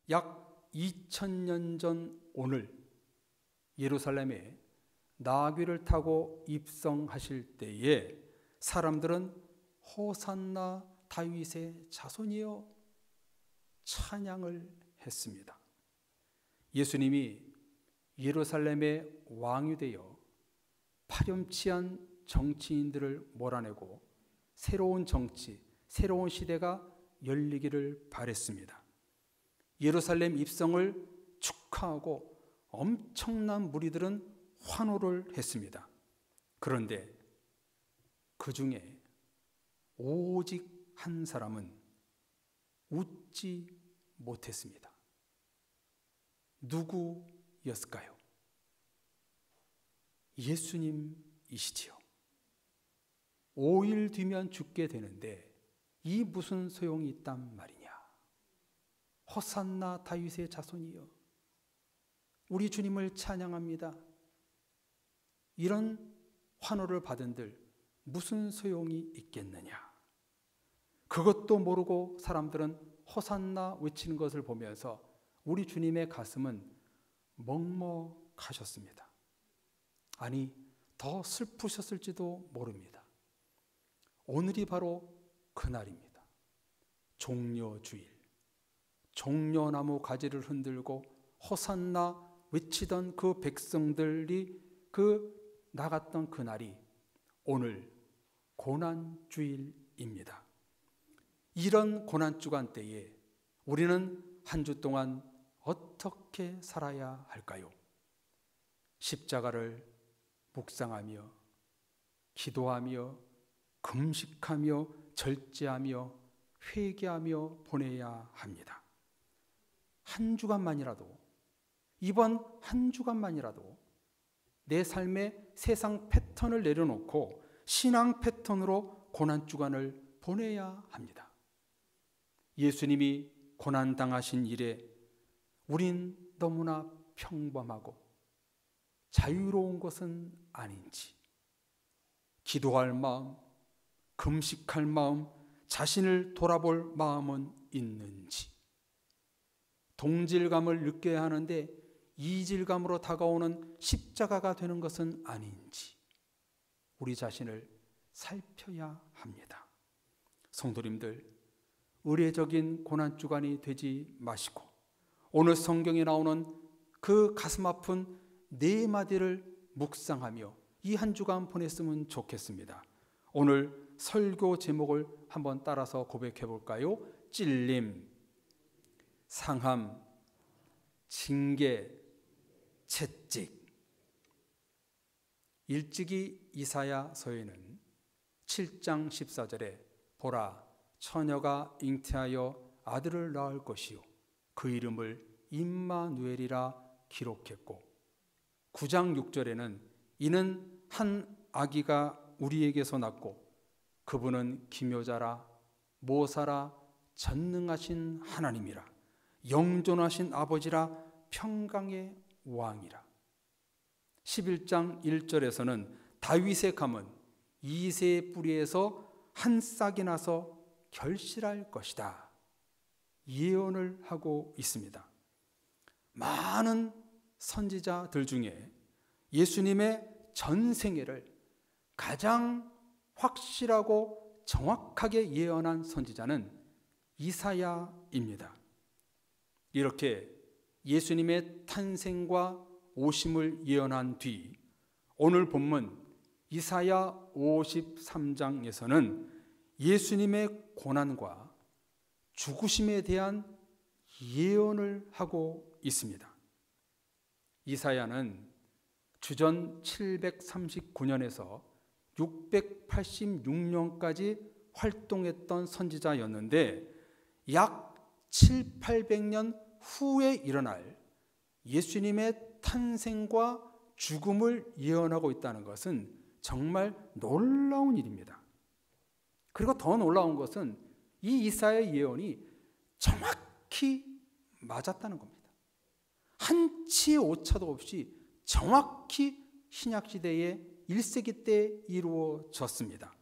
약 2000년 전 오늘 예루살렘에 나귀를 타고 입성하실 때에 사람들은 호산나 다윗의 자손이여 찬양을 했습니다. 예수님이 예루살렘의 왕이 되어 파렴치한 정치인들을 몰아내고 새로운 정치, 새로운 시대가 열리기를 바랬습니다. 예루살렘 입성을 축하하고 엄청난 무리들은 환호를 했습니다. 그런데 그 중에 오직 한 사람은 웃지 못했습니다. 누구였을까요? 예수님이시지요. 5일 뒤면 죽게 되는데 이 무슨 소용이 있단 말이냐. 호산나 다윗의 자손이여 우리 주님을 찬양합니다. 이런 환호를 받은들 무슨 소용이 있겠느냐. 그것도 모르고 사람들은 호산나 외치는 것을 보면서 우리 주님의 가슴은 먹먹하셨습니다. 아니, 더 슬프셨을지도 모릅니다. 오늘이 바로 그날입니다. 종려주일. 종려나무 가지를 흔들고 호산나 외치던 그 백성들이 나갔던 그날이 오늘 고난주일입니다. 이런 고난주간 때에 우리는 한 주 동안 어떻게 살아야 할까요? 십자가를 묵상하며 기도하며 금식하며 절제하며 회개하며 보내야 합니다. 한 주간만이라도, 이번 한 주간만이라도 내 삶의 세상 패턴을 내려놓고 신앙 패턴으로 고난주간을 보내야 합니다. 예수님이 고난당하신 이래 우린 너무나 평범하고 자유로운 것은 아닌지, 기도할 마음, 금식할 마음, 자신을 돌아볼 마음은 있는지, 동질감을 느껴야 하는데 이질감으로 다가오는 십자가가 되는 것은 아닌지 우리 자신을 살펴야 합니다. 성도님들, 의례적인 고난주간이 되지 마시고 오늘 성경에 나오는 그 가슴 아픈 네 마디를 묵상하며 이 한 주간 보냈으면 좋겠습니다. 오늘 설교 제목을 한번 따라서 고백해 볼까요? 찔림, 상함, 징계, 채찍. 일찍이 이사야서에는 7장 14절에 보라, 처녀가 잉태하여 아들을 낳을 것이요 그 이름을 임마누엘이라 기록했고, 9장 6절에는 이는 한 아기가 우리에게서 낳고 그분은 기묘자라 모사라 전능하신 하나님이라 영존하신 아버지라 평강의 왕이라. 11장 1절에서는 다윗의 가문 이새의 뿌리에서 한 싹이 나서 결실할 것이다 예언을 하고 있습니다. 많은 선지자들 중에 예수님의 전생애를 가장 확실하고 정확하게 예언한 선지자는 이사야입니다. 이렇게 예수님의 탄생과 오심을 예언한 뒤 오늘 본문 이사야 53장에서는 예수님의 고난과 죽으심에 대한 예언을 하고 있습니다. 이사야는 주전 739년에서 686년까지 활동했던 선지자였는데 약 7, 800년 후에 일어날 예수님의 탄생과 죽음을 예언하고 있다는 것은 정말 놀라운 일입니다. 그리고 더 놀라운 것은 이 이사야의 예언이 정확히 맞았다는 겁니다. 한치의 오차도 없이 정확히 신약시대의 1세기 때 이루어졌습니다.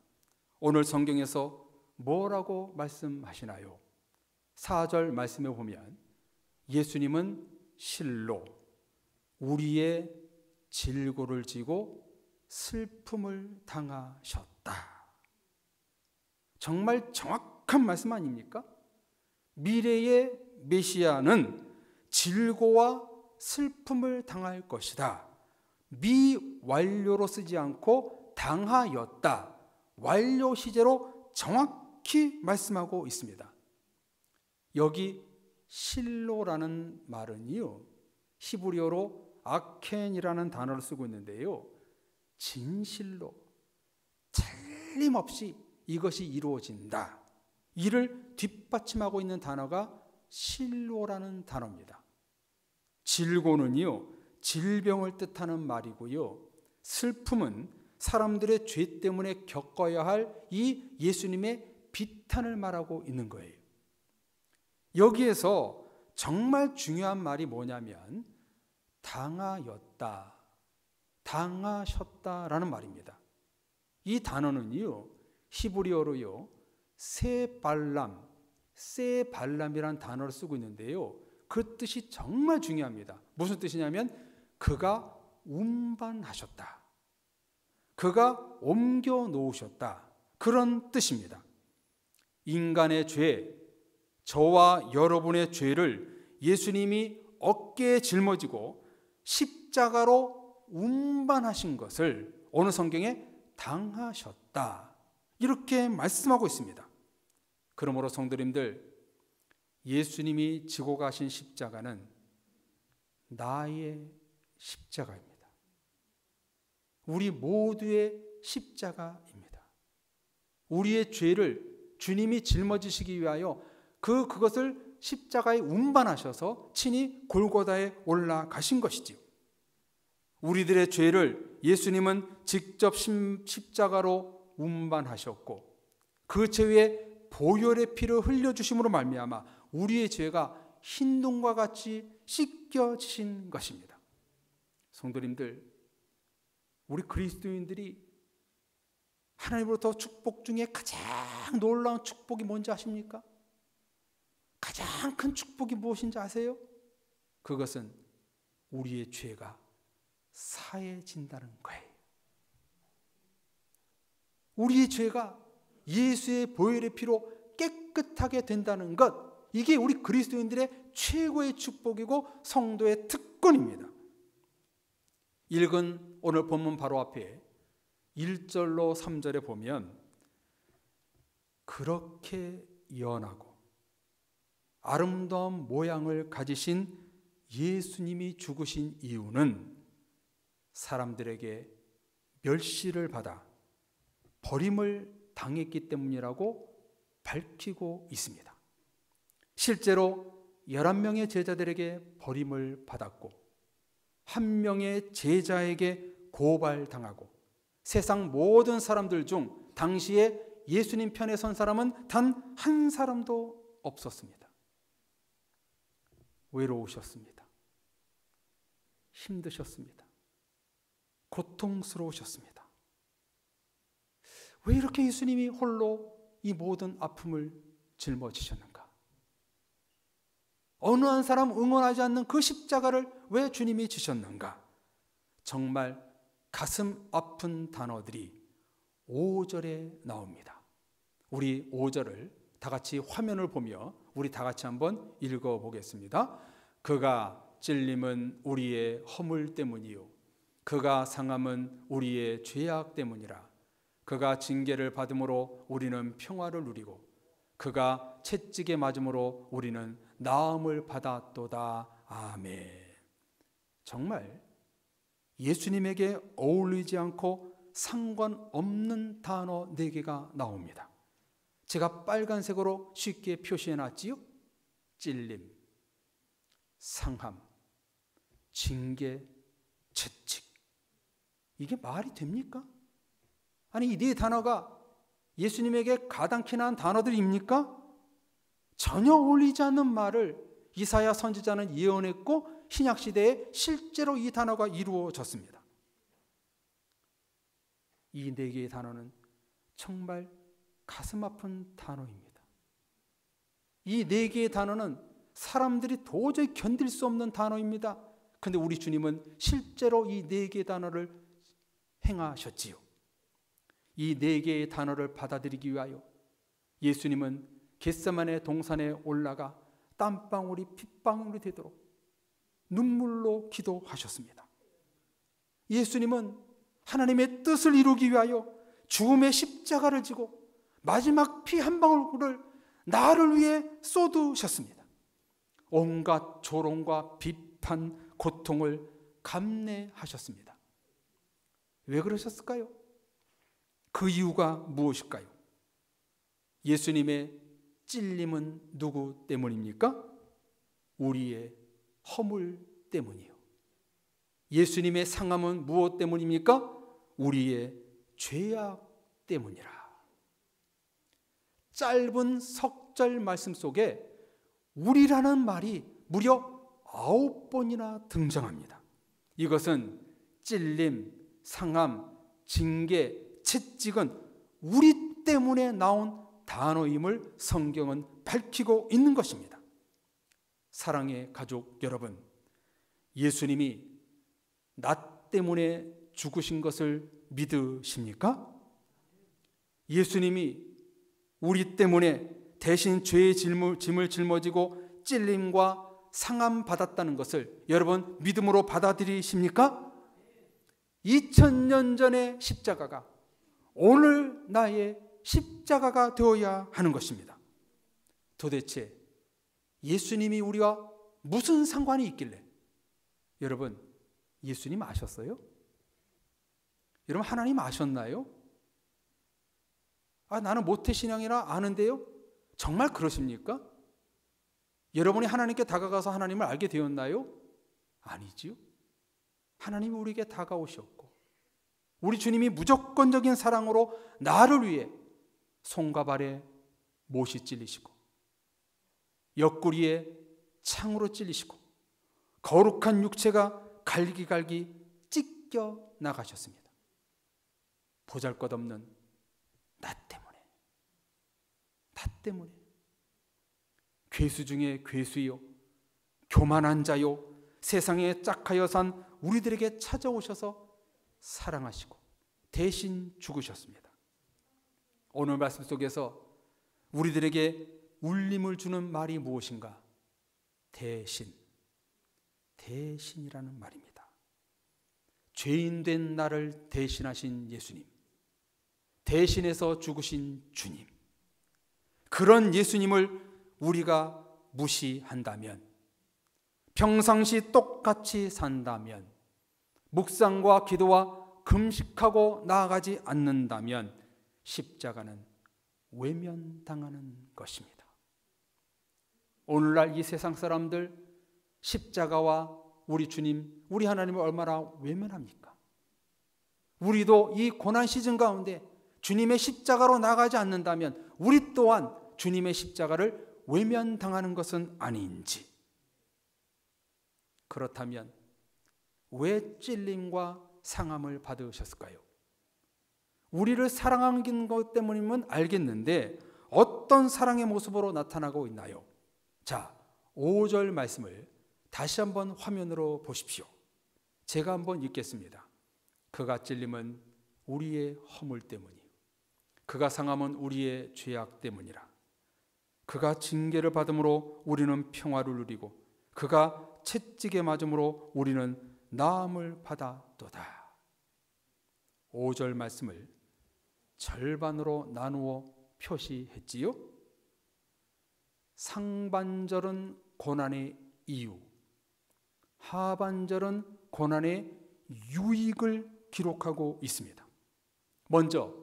오늘 성경에서 뭐라고 말씀하시나요? 4절 말씀에 보면 예수님은 실로 우리의 질고를 지고 슬픔을 당하셨다. 정말 정확한 말씀 아닙니까? 미래의 메시아는 질고와 슬픔을 당할 것이다. 미완료로 쓰지 않고 당하였다. 완료 시제로 정확히 말씀하고 있습니다. 여기 실로라는 말은요, 히브리어로 아켄이라는 단어를 쓰고 있는데요, 진실로 틀림없이 이것이 이루어진다. 이를 뒷받침하고 있는 단어가 실로라는 단어입니다. 질고는요, 질병을 뜻하는 말이고요, 슬픔은 사람들의 죄 때문에 겪어야 할 이 예수님의 비탄을 말하고 있는 거예요. 여기에서 정말 중요한 말이 뭐냐면 당하였다, 당하셨다라는 말입니다. 이 단어는요, 히브리어로요, 세발람이라는 단어를 쓰고 있는데요, 그 뜻이 정말 중요합니다. 무슨 뜻이냐면 그가 운반하셨다, 그가 옮겨 놓으셨다, 그런 뜻입니다. 인간의 죄, 저와 여러분의 죄를 예수님이 어깨에 짊어지고 십자가로 운반하신 것을 어느 성경에 당하셨다, 이렇게 말씀하고 있습니다. 그러므로 성도님들, 예수님이 지고 가신 십자가는 나의 십자가입니다. 우리 모두의 십자가입니다. 우리의 죄를 주님이 짊어지시기 위하여 그것을 십자가에 운반하셔서 친히 골고다에 올라가신 것이지요. 우리들의 죄를 예수님은 직접 십자가로 운반하셨고 그 죄의 보혈의 피를 흘려주심으로 말미암아 우리의 죄가 흰동과 같이 씻겨지신 것입니다. 성도님들, 우리 그리스도인들이 하나님으로부터 축복 중에 가장 놀라운 축복이 뭔지 아십니까? 가장 큰 축복이 무엇인지 아세요? 그것은 우리의 죄가 사해진다는 거예요. 우리의 죄가 예수의 보혈의 피로 깨끗하게 된다는 것, 이게 우리 그리스도인들의 최고의 축복이고 성도의 특권입니다. 읽은 오늘 본문 바로 앞에 1절로 3절에 보면 그렇게 연하고 아름다운 모양을 가지신 예수님이 죽으신 이유는 사람들에게 멸시를 받아 버림을 당했기 때문이라고 밝히고 있습니다. 실제로 11명의 제자들에게 버림을 받았고 한 명의 제자에게 고발당하고 세상 모든 사람들 중 당시에 예수님 편에 선 사람은 단 한 사람도 없었습니다. 외로우셨습니다. 힘드셨습니다. 고통스러우셨습니다. 왜 이렇게 예수님이 홀로 이 모든 아픔을 짊어지셨는가? 어느 한 사람 응원하지 않는 그 십자가를 왜 주님이 지셨는가? 정말 가슴 아픈 단어들이 5절에 나옵니다. 우리 5절을 다 같이 화면을 보며 우리 다 같이 한번 읽어보겠습니다. 그가 찔림은 우리의 허물 때문이요 그가 상함은 우리의 죄악 때문이라. 그가 징계를 받음으로 우리는 평화를 누리고 그가 채찍에 맞음으로 우리는 나음을 받았도다. 아멘. 정말 예수님에게 어울리지 않고 상관없는 단어 4개가 나옵니다. 제가 빨간색으로 쉽게 표시해놨지요. 찔림, 상함, 징계, 채찍. 이게 말이 됩니까? 아니, 이 4 단어가 예수님에게 가당키 난 단어들입니까? 전혀 어울리지 않는 말을 이사야 선지자는 예언했고 신약시대에 실제로 이 단어가 이루어졌습니다. 이 4개의 단어는 정말 가슴 아픈 단어입니다. 이 4개의 단어는 사람들이 도저히 견딜 수 없는 단어입니다. 그런데 우리 주님은 실제로 이 4개의 단어를 행하셨지요. 이 4개의 단어를 받아들이기 위하여 예수님은 겟세마네 동산에 올라가 땀방울이 핏방울이 되도록 눈물로 기도하셨습니다. 예수님은 하나님의 뜻을 이루기 위하여 죽음의 십자가를 지고 마지막 피 한 방울을 나를 위해 쏟으셨습니다. 온갖 조롱과 비판, 고통을 감내하셨습니다. 왜 그러셨을까요? 그 이유가 무엇일까요? 예수님의 찔림은 누구 때문입니까? 우리의 허물 때문이요. 예수님의 상함은 무엇 때문입니까? 우리의 죄악 때문이라. 짧은 석절 말씀 속에 우리라는 말이 무려 9번이나 등장합니다. 이것은 찔림, 상함, 징계, 채찍은 우리 때문에 나온 단어임을 성경은 밝히고 있는 것입니다. 사랑의 가족 여러분, 예수님이 나 때문에 죽으신 것을 믿으십니까? 예수님이 우리 때문에 대신 죄의 짐을 짊어지고 찔림과 상함 받았다는 것을 여러분 믿음으로 받아들이십니까? 2000년 전의 십자가가 오늘 나의 십자가가 되어야 하는 것입니다. 도대체 예수님이 우리와 무슨 상관이 있길래? 여러분, 예수님 아셨어요? 여러분, 하나님 아셨나요? 나는 모태신앙이라 아는데요? 정말 그러십니까? 여러분이 하나님께 다가가서 하나님을 알게 되었나요? 아니지요. 하나님이 우리에게 다가오셨고 우리 주님이 무조건적인 사랑으로 나를 위해 손과 발에 못이 찔리시고 옆구리에 창으로 찔리시고 거룩한 육체가 갈기갈기 찢겨 나가셨습니다. 보잘것없는 나 때문에 괴수 중에 괴수요 교만한 자요 세상에 짝하여 산 우리들에게 찾아오셔서 사랑하시고 대신 죽으셨습니다. 오늘 말씀 속에서 우리들에게 울림을 주는 말이 무엇인가? 대신이라는 말입니다. 죄인 된 나를 대신하신 예수님, 대신해서 죽으신 주님, 그런 예수님을 우리가 무시한다면, 평상시 똑같이 산다면, 묵상과 기도와 금식하고 나아가지 않는다면 십자가는 외면당하는 것입니다. 오늘날 이 세상 사람들 십자가와 우리 주님, 우리 하나님을 얼마나 외면합니까? 우리도 이 고난 시즌 가운데 주님의 십자가로 나가지 않는다면 우리 또한 주님의 십자가를 외면당하는 것은 아닌지. 그렇다면 왜 찔림과 상함을 받으셨을까요? 우리를 사랑하는 것 때문이면 알겠는데 어떤 사랑의 모습으로 나타나고 있나요? 자, 5절 말씀을 다시 한번 화면으로 보십시오. 제가 한번 읽겠습니다. 그가 찔림은 우리의 허물 때문이요 그가 상함은 우리의 죄악 때문이라. 그가 징계를 받음으로 우리는 평화를 누리고 그가 채찍에 맞음으로 우리는 나음을 받았도다. 5절 말씀을 절반으로 나누어 표시했지요. 상반절은 고난의 이유, 하반절은 고난의 유익을 기록하고 있습니다. 먼저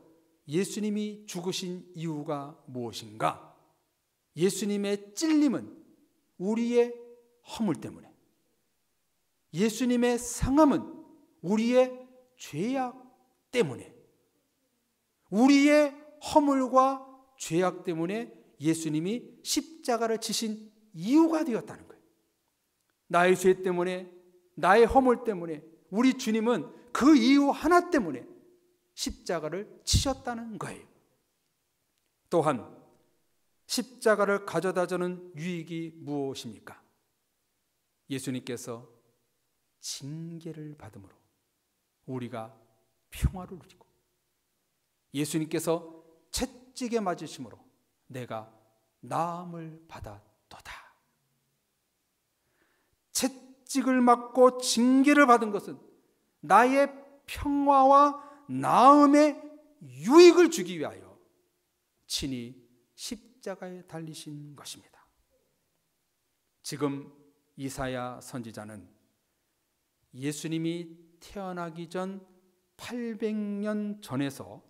예수님이 죽으신 이유가 무엇인가? 예수님의 찔림은 우리의 허물 때문에, 예수님의 상함은 우리의 죄악 때문에, 우리의 허물과 죄악 때문에 예수님이 십자가를 지신 이유가 되었다는 거예요. 나의 죄 때문에, 나의 허물 때문에 우리 주님은 그 이유 하나 때문에 십자가를 치셨다는 거예요. 또한 십자가를 가져다 주는 유익이 무엇입니까? 예수님께서 징계를 받음으로 우리가 평화를 누리고, 예수님께서 채찍에 맞으심으로 내가 나음을 받았도다. 채찍을 맞고 징계를 받은 것은 나의 평화와 나음의 유익을 주기 위하여 친히 십자가에 달리신 것입니다. 지금 이사야 선지자는 예수님이 태어나기 전 800년 전에서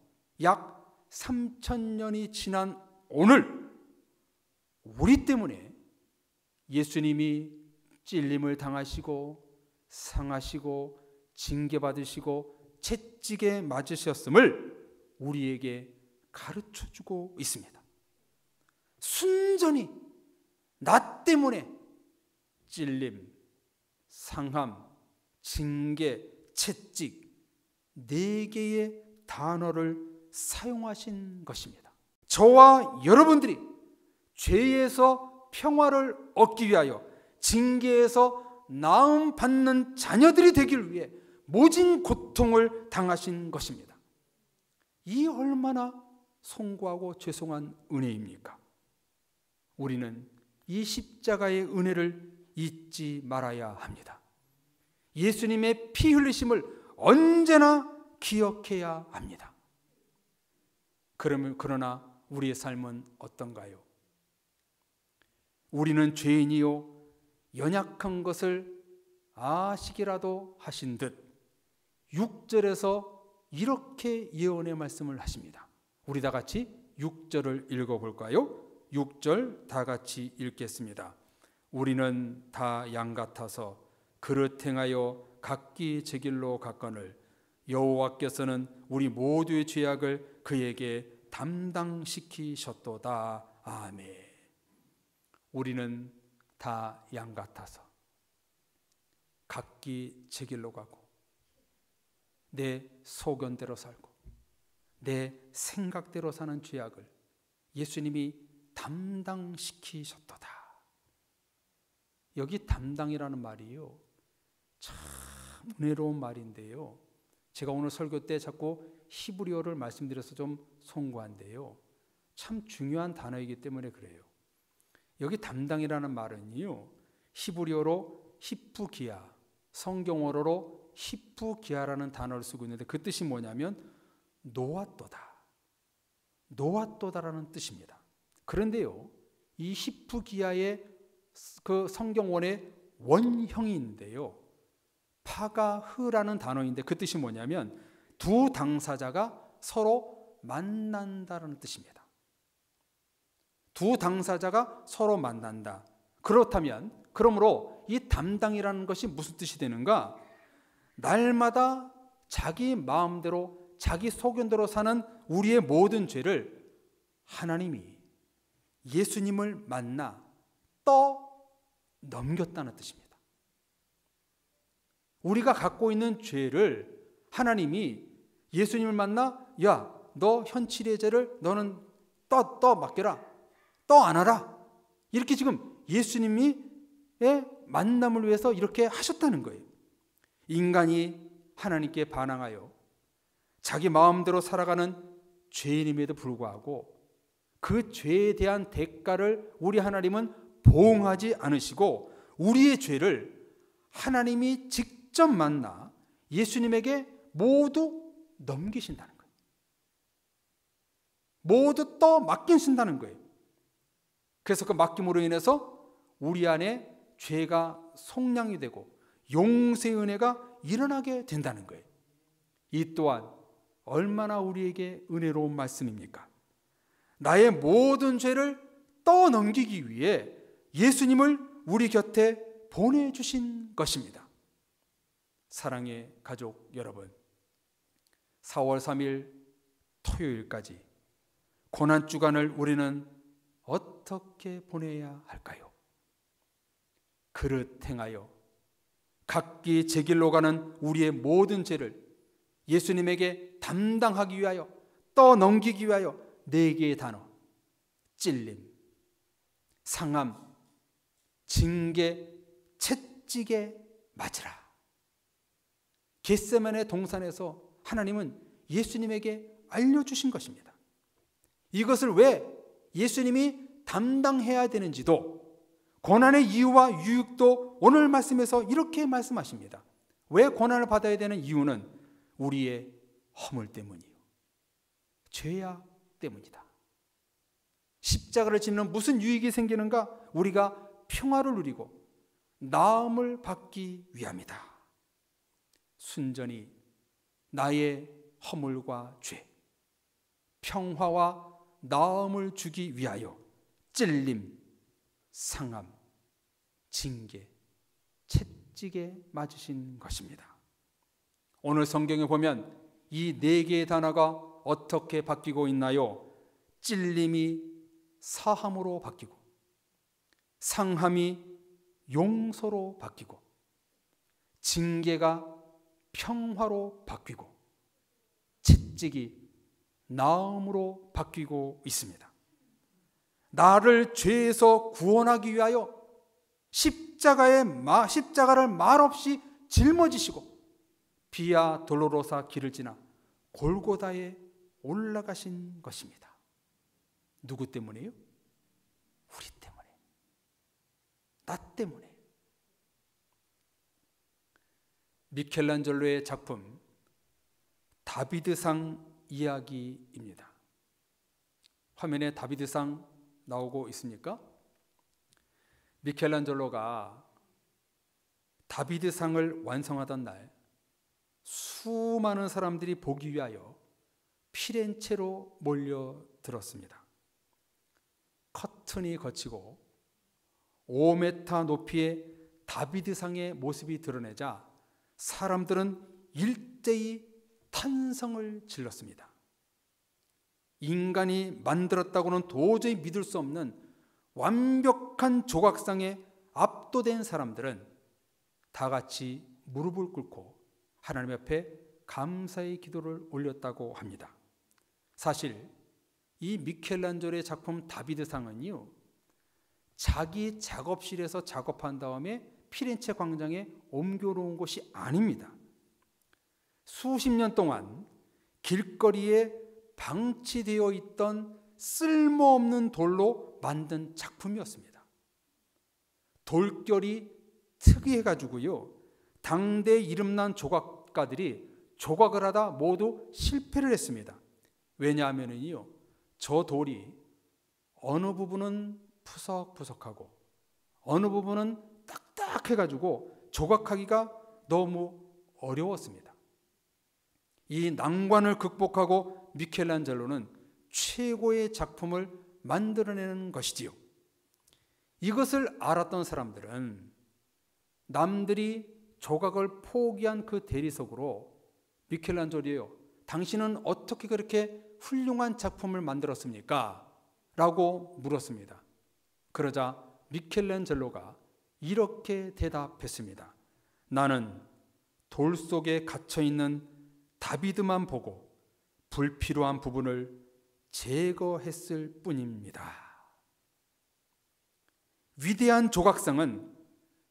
약 3000년이 지난 오늘, 우리 때문에 예수님이 찔림을 당하시고 상하시고 징계받으시고 채찍에 맞으셨음을 우리에게 가르쳐주고 있습니다. 순전히 나 때문에 찔림, 상함, 징계, 채찍 4개의 단어를 사용하신 것입니다. 저와 여러분들이 죄에서 평화를 얻기 위하여 징계에서 나음 받는 자녀들이 되기를 위해 모진 고통을 당하신 것입니다. 이 얼마나 송구하고 죄송한 은혜입니까? 우리는 이 십자가의 은혜를 잊지 말아야 합니다. 예수님의 피 흘리심을 언제나 기억해야 합니다. 그러나 우리의 삶은 어떤가요? 우리는 죄인이요 연약한 것을 아시기라도 하신 듯 6절에서 이렇게 예언의 말씀을 하십니다. 우리 다 같이 6절을 읽어볼까요? 6절 다 같이 읽겠습니다. 우리는 다 양 같아서 그릇 행하여 각기 제 길로 갔거늘 여호와께서는 우리 모두의 죄악을 그에게 담당시키셨도다. 아멘. 우리는 다 양 같아서 각기 제 길로 가고 내 소견대로 살고 내 생각대로 사는 죄악을 예수님이 담당시키셨도다. 여기 담당이라는 말이요 참 은혜로운 말인데요, 제가 오늘 설교 때 자꾸 히브리어를 말씀드려서 좀 송구한데요, 참 중요한 단어이기 때문에 그래요. 여기 담당이라는 말은요 히브리어로 히프기야, 성경어로 히프기야라는 단어를 쓰고 있는데 그 뜻이 뭐냐면 노았도다라는 뜻입니다. 그런데요 이 히프기야의 그 성경원의 원형이 있는데요, 파가흐라는 단어인데 그 뜻이 뭐냐면 두 당사자가 서로 만난다라는 뜻입니다. 두 당사자가 서로 만난다. 그러므로 이 담당이라는 것이 무슨 뜻이 되는가? 날마다 자기 마음대로 자기 소견대로 사는 우리의 모든 죄를 하나님이 예수님을 만나 넘겼다는 뜻입니다. 우리가 갖고 있는 죄를 하나님이 예수님을 만나 야, 너 현칠의 죄를 너는 맡겨라, 안아라, 이렇게 지금 예수님의 만남을 위해서 이렇게 하셨다는 거예요. 인간이 하나님께 반항하여 자기 마음대로 살아가는 죄인임에도 불구하고 그 죄에 대한 대가를 우리 하나님은 보응하지 않으시고 우리의 죄를 하나님이 직접 만나 예수님에게 모두 넘기신다는 거예요. 모두 맡기신다는 거예요. 그래서 그 맡김으로 인해서 우리 안에 죄가 속량이 되고 용서의 은혜가 일어나게 된다는 거예요. 이 또한 얼마나 우리에게 은혜로운 말씀입니까? 나의 모든 죄를 떠넘기기 위해 예수님을 우리 곁에 보내주신 것입니다. 사랑의 가족 여러분, 4월 3일 토요일까지 고난주간을 우리는 어떻게 보내야 할까요? 그릇 행하여 각기 제 길로 가는 우리의 모든 죄를 예수님에게 담당하기 위하여, 떠넘기기 위하여 4개의 단어, 찔림, 상함, 징계, 채찍에 맞으라. 겟세마네 동산에서 하나님은 예수님에게 알려주신 것입니다. 이것을 왜 예수님이 담당해야 되는지도, 고난의 이유와 유익도 오늘 말씀에서 이렇게 말씀하십니다. 왜 고난을 받아야 되는 이유는 우리의 허물 때문이요, 죄악 때문이다. 십자가를 지는 무슨 유익이 생기는가? 우리가 평화를 누리고 나음을 받기 위함이다. 순전히 나의 허물과 죄, 평화와 나음을 주기 위하여 찔림, 상함, 징계, 채찍에 맞으신 것입니다. 오늘 성경에 보면 이 네 개의 단어가 어떻게 바뀌고 있나요? 찔림이 사함으로 바뀌고, 상함이 용서로 바뀌고, 징계가 평화로 바뀌고, 채찍이 나음으로 바뀌고 있습니다. 나를 죄에서 구원하기 위하여 십자가를 말없이 짊어지시고 비아 돌로로사 길을 지나 골고다에 올라가신 것입니다. 누구 때문에요? 우리 때문에, 나 때문에. 미켈란젤로의 작품 다비드상 이야기입니다. 화면에 다비드상 나오고 있습니까? 미켈란젤로가 다비드상을 완성하던 날 수많은 사람들이 보기 위하여 피렌체로 몰려들었습니다. 커튼이 걷히고 5m 높이의 다비드상의 모습이 드러내자 사람들은 일제히 탄성을 질렀습니다. 인간이 만들었다고는 도저히 믿을 수 없는 완벽한 조각상에 압도된 사람들은 다 같이 무릎을 꿇고 하나님 앞에 감사의 기도를 올렸다고 합니다. 사실 이 미켈란젤로의 작품 다비드상은요, 자기 작업실에서 작업한 다음에 피렌체 광장에 옮겨놓은 것이 아닙니다. 수십 년 동안 길거리에 방치되어 있던 쓸모없는 돌로 만든 작품이었습니다. 돌결이 특이해가지고요, 당대 이름난 조각가들이 조각을 하다 모두 실패를 했습니다. 왜냐하면요, 저 돌이 어느 부분은 푸석푸석하고 어느 부분은 딱딱해가지고 조각하기가 너무 어려웠습니다. 이 난관을 극복하고 미켈란젤로는 최고의 작품을 만들어내는 것이지요. 이것을 알았던 사람들은 남들이 조각을 포기한 그 대리석으로 미켈란젤로요, 당신은 어떻게 그렇게 훌륭한 작품을 만들었습니까? 라고 물었습니다. 그러자 미켈란젤로가 이렇게 대답했습니다. 나는 돌 속에 갇혀있는 다비드만 보고 불필요한 부분을 제거했을 뿐입니다. 위대한 조각상은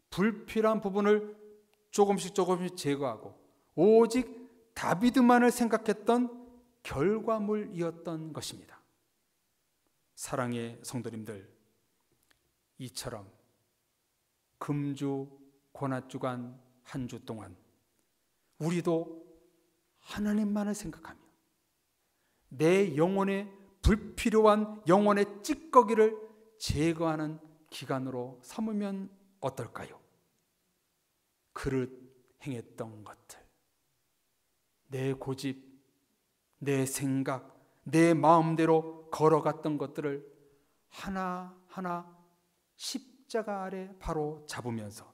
불필요한 부분을 조금씩 제거하고 오직 다비드만을 생각했던 결과물이었던 것입니다. 사랑의 성도님들, 이처럼 금주 고난주간 한 주 동안 우리도 하나님만을 생각하며 내 영혼의 불필요한 영혼의 찌꺼기를 제거하는 기간으로 삼으면 어떨까요? 그릇 행했던 것들, 내 고집, 내 생각, 내 마음대로 걸어갔던 것들을 하나하나 십자가 아래 바로 잡으면서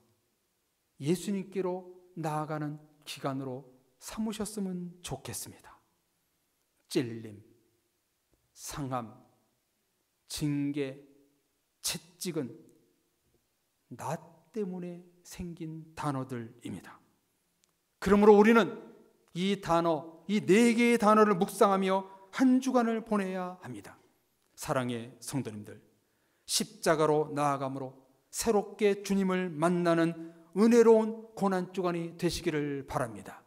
예수님께로 나아가는 기간으로 삼으셨으면 좋겠습니다. 찔림, 상함, 징계, 채찍은 나 때문에 생긴 단어들입니다. 그러므로 우리는 이 단어, 이 네 개의 단어를 묵상하며 한 주간을 보내야 합니다. 사랑의 성도님들, 십자가로 나아감으로 새롭게 주님을 만나는 은혜로운 고난주간이 되시기를 바랍니다.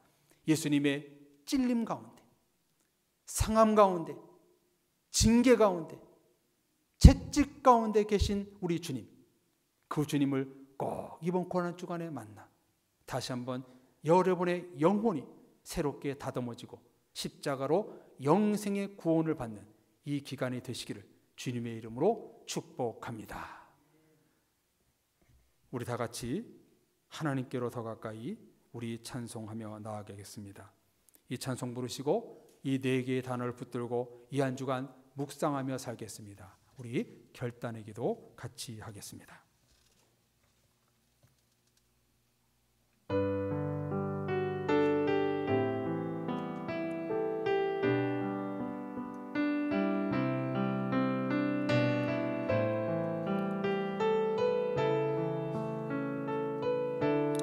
예수님의 찔림 가운데, 상함 가운데, 징계 가운데, 채찍 가운데 계신 우리 주님, 그 주님을 꼭 이번 고난주간에 만나 다시 한번 여러분의 영혼이 새롭게 다듬어지고 십자가로 영생의 구원을 받는 이 기간이 되시기를 주님의 이름으로 축복합니다. 우리 다 같이 하나님께로 더 가까이 우리 찬송하며 나아가겠습니다. 이 찬송 부르시고 이 네 개의 단어를 붙들고 이 한 주간 묵상하며 살겠습니다. 우리 결단의 기도 같이 하겠습니다.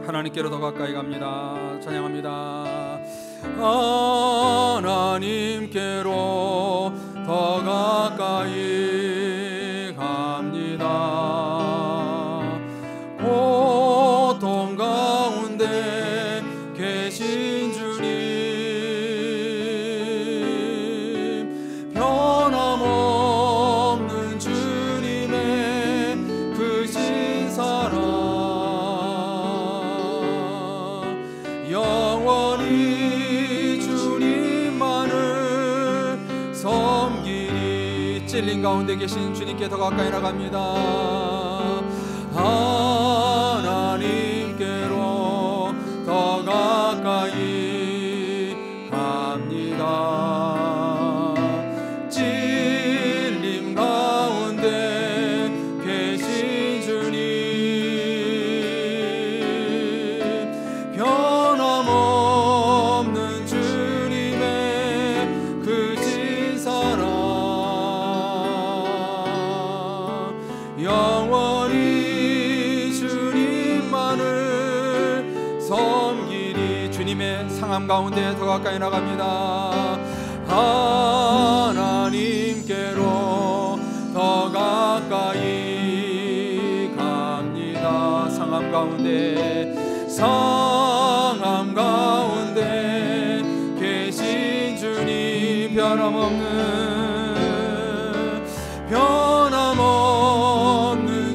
하나님께로 더 가까이 갑니다. 찬양합니다. 하나님께로 더 가까이 갑니다. 고통 가운데 계신 주님, 변함없는 주님의 크신 사랑, 영원히 주님만을 섬기리. 찔린 가운데 계신 주님께 더 가까이 나갑니다. 하나님께로 더 가까이 갑니다. 찔림 가운데 계신 주님, 변함없는 주님의 크신 사랑, 영원히 주님만을 섬기리. 주님의 상함 가운데 더 가까이 나갑니다. 하나님께로 더 가까이 갑니다. 상함 가운데, 상함 가운데 계신 주님, 변함없는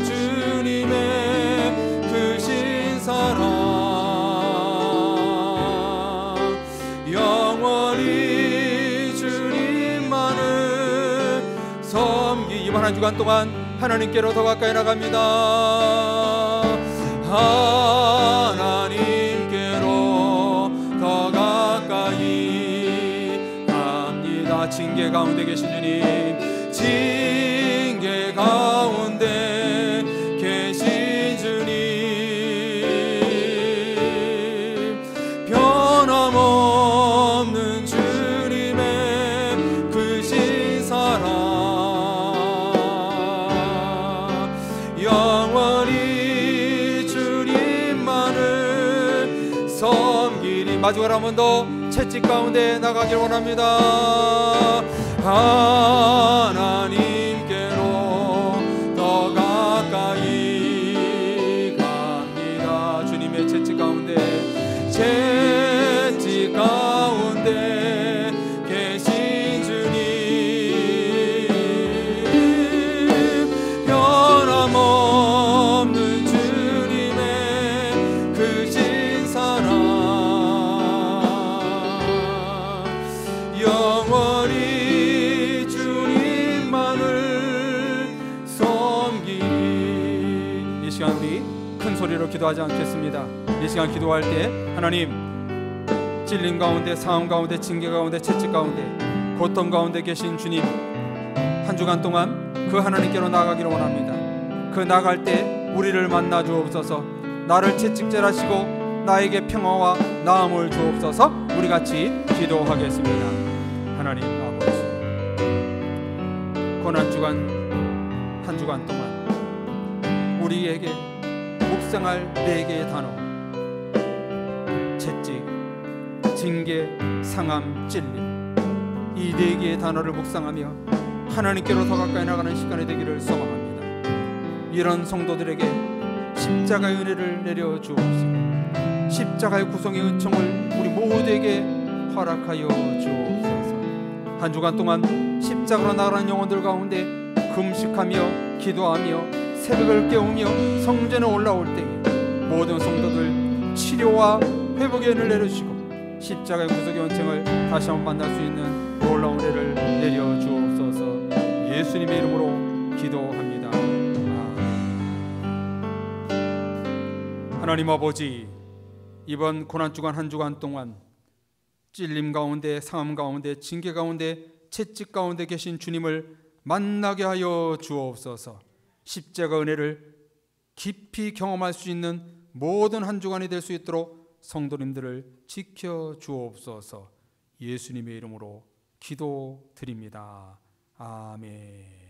주님의 크신 사랑, 영원히 주님만을 섬기. 이번 한 주간 동안 하나님께로 더 가까이 나갑니다. 하나님께로 더 가까이 갑니다. 징계 가운데 계신 주님, 징계 가운데 계신 주님, 변함없는 주님의 크신 사랑, 영원히 주님만을 섬기리. 마지막으로 한 번 더 채찍 가운데 나가길 원합니다. 하나님께로 더 가까이 갑니다. 주님의 채찍 가운데, 채찍 가운데 계신 주님, 변함없는 주님의 크신 사랑, 영원히 주님만을 섬기리. 이 시간 우리 큰 소리로 기도하지 않겠습니다. 이 시간 기도할 때 하나님, 찔림 가운데, 상함 가운데, 징계 가운데, 채찍 가운데, 고통 가운데 계신 주님, 한 주간 동안 그 하나님께로 나아가기를 원합니다. 그 나갈 때 우리를 만나 주옵소서. 나를 채찍질하시고 나에게 평화와 나음을 주옵소서. 우리 같이 기도하겠습니다. 하나님 아버지, 고난주간 한 주간 동안 우리에게 묵상할 네 개의 단어, 채찍, 징계, 상함, 찔림, 이 네 개의 단어를 묵상하며 하나님께로 더 가까이 나가는 시간이 되기를 소망합니다. 이런 성도들에게 십자가의 은혜를 내려 주옵시고 십자가의 구성의 은총을 우리 모두에게 허락하여 주옵소서. 한 주간 동안 십자가로 나가는 영혼들 가운데 금식하며 기도하며 새벽을 깨우며 성전에 올라올 때에 모든 성도들 치료와 회복의 은혜를 내려주시고 십자가의 구속의 원칙을 다시 한번 만날 수 있는 놀라운 은혜를 내려 주옵소서. 예수님의 이름으로 기도합니다. 하나님 아버지, 이번 고난주간 한 주간 동안 찔림 가운데, 상함 가운데, 징계 가운데, 채찍 가운데 계신 주님을 만나게 하여 주옵소서. 십자가 은혜를 깊이 경험할 수 있는 모든 한 주간이 될 수 있도록 성도님들을 지켜 주옵소서. 예수님의 이름으로 기도드립니다. 아멘.